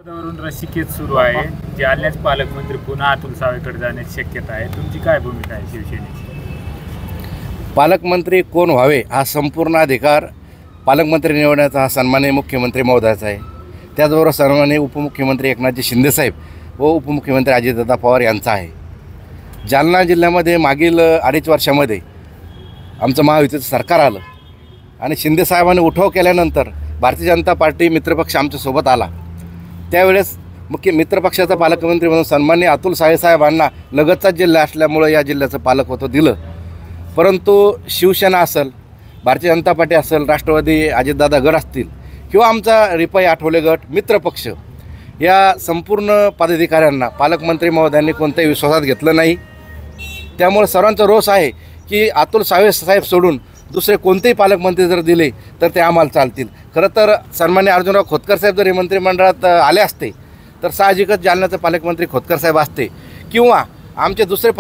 पदावरून रस्सीखेच सुरू आहे. जालन्याचे पालकमंत्री पुन्हा अतुल सावेकडे जाण्याची शक्यता आहे. तुमची काय भूमिका आहे शिवसेनेची? पालकमंत्री कोण व्हावे हा संपूर्ण अधिकार पालकमंत्री निवडण्याचा हा सन्माननीय मुख्यमंत्री महोदयाचा आहे. त्याचबरोबर सन्माननीय उपमुख्यमंत्री एकनाथजी शिंदेसाहेब व उपमुख्यमंत्री अजितदादा पवार यांचा आहे. जालना जिल्ह्यामध्ये मागील 2.5 वर्षामध्ये आमचं महायुतीचं सरकार आलं आणि शिंदेसाहेबांनी उठाव केल्यानंतर भारतीय जनता पार्टी मित्रपक्ष आमच्यासोबत आला. त्यावेळेस मुख्य मित्रपक्षाचा पालकमंत्री म्हणून सन्माननीय अतुल साहेबांना लगतचा जिल्हा असल्यामुळं या जिल्ह्याचं पालकत्व दिलं. परंतु शिवसेना असेल, भारतीय जनता पार्टी असेल, राष्ट्रवादी अजितदादा गट असतील किंवा आमचा रिपाई आठवले गट मित्रपक्ष या संपूर्ण पदाधिकाऱ्यांना पालकमंत्री महोदयांनी कोणत्याही विश्वासात घेतलं नाही. त्यामुळे सर्वांचा रोष आहे की अतुल साहेब सोडून दुसरे कोणतेही पालकमंत्री जर दिले तर ते आम्हाला चालतील. खरं तर सन्माननीय अर्जुनराव खोतकर साहेब जरी मंत्रिमंडळात आले असते तर साहजिकच जालन्याचे पालकमंत्री खोतकर साहेब असते किंवा आमचे दुसरे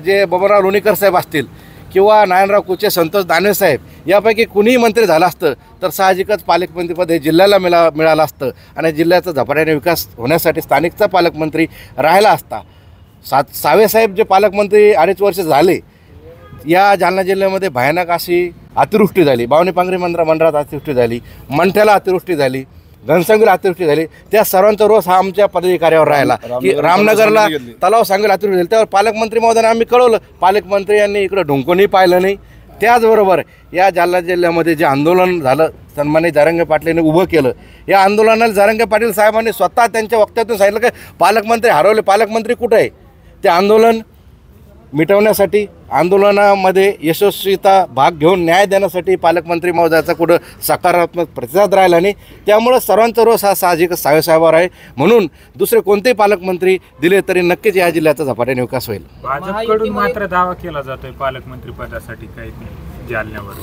जे बबनराव लोणीकर साहेब असतील किंवा नारायणराव कुचे, संतोष दानवे साहेब यापैकी कुणीही मंत्री झालं असतं तर साहजिकच पालकमंत्रीपद हे जिल्ह्याला मिळालं असतं आणि जिल्ह्याचा झपाट्याने विकास होण्यासाठी स्थानिकचा पालकमंत्री राहिला असता. सावेसाहेब जे पालकमंत्री 2.5 वर्ष झाले, या जालना जिल्ह्यामध्ये भयानक अशी अतिवृष्टी झाली. बावणी पांगरी मंडळात अतिवृष्टी झाली, मंठ्याला अतिवृष्टी झाली, घनसंगीला अतिवृष्टी झाली. त्या सर्वांचा रोष हा आमच्या पदाधिकाऱ्यावर राहिला की रामनगरला तलाव सांगेला अतिवृष्टी झाली. त्यावर पालकमंत्री महोदयांना आम्ही कळवलं. पालकमंत्री यांनी इकडं ढुंकूनही पाहिलं नाही. त्याचबरोबर या जालना जिल्ह्यामध्ये जे आंदोलन झालं सन्माननीय जरांगे पाटलांनी उभं केलं, या आंदोलनाला जरांगे पाटील साहेबांनी स्वतः त्यांच्या वक्त्यातून सांगितलं की पालकमंत्री हरवले, पालकमंत्री कुठे आहे. ते आंदोलन मिटवण्यासाठी, आंदोलनामध्ये यशस्वीता भाग घेऊन न्याय देण्यासाठी पालकमंत्री महोदयाचा कुठं सकारात्मक प्रतिसाद राहिला नाही. त्यामुळं सर्वांचा रोष हा साहजिकच साहेबांवर आहे. म्हणून दुसरे कोणतेही पालकमंत्री दिले तरी नक्कीच या जिल्ह्याचा झपाट्याने विकास होईल. भाजपकडून मात्र दावा केला जातोय पालकमंत्री पदासाठी काही जालन्यावर,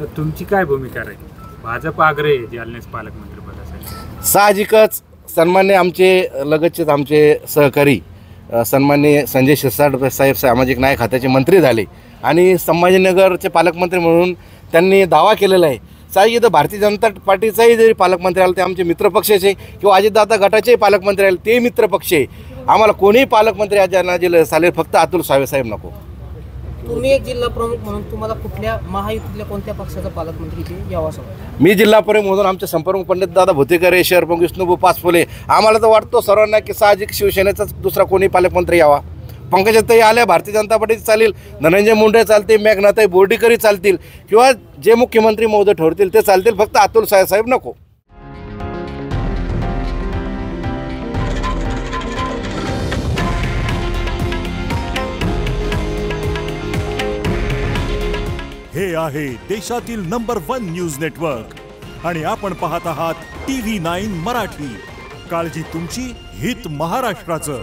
तर तुमची काय भूमिका राहील? भाजप आग्रही आहे जालन्याचे पालकमंत्री पदासाठी. साहजिकच सन्मान्य आमचे लगतचेच आमचे सहकारी सन्माननीय संजय शिरसाट साहेब सामाजिक न्याय खात्याचे मंत्री झाले आणि संभाजीनगरचे पालकमंत्री म्हणून त्यांनी दावा केलेला आहे. साहजिक भारतीय जनता पार्टीचाही जरी पालकमंत्री आला ते आमचे मित्रपक्षाचे किंवा अजितदादा गटाचेही पालकमंत्री आले ते मित्रपक्ष आहे. आम्हाला कोणीही पालकमंत्री आज जालना जिल्ह्यात चालेल, फक्त अतुल साहेब नको. तुम्ही एक जिल्हा प्रमुख म्हणून तुम्हाला कुठल्या महायुतीतल्या कोणत्या पक्षाचा पालकमंत्री इथे यावा असं? मी जिल्हा प्रमुख म्हणून आमचे संपर्क पंडित दादा भुतेकर, शहर प्रमुख विष्णू पाचफुले, आम्हाला तर वाटतो सर्वांना की साहजिक शिवसेनेचाच दुसरा कोणी पालकमंत्री यावा. पंकजाताई आल्या भारतीय जनता पार्टी चालेल, धनंजय मुंडे चालतील, मेघनाताई बोर्डीकरही चालतील किंवा जे मुख्यमंत्री महोदय ठरतील ते चालतील, फक्त अतुल साहेब नको. हे आहे देशातील नंबर 1 न्यूज नेटवर्क आणि आपण पाहत आहात TV9 मराठी. काळजी तुमची, हित महाराष्ट्राचं.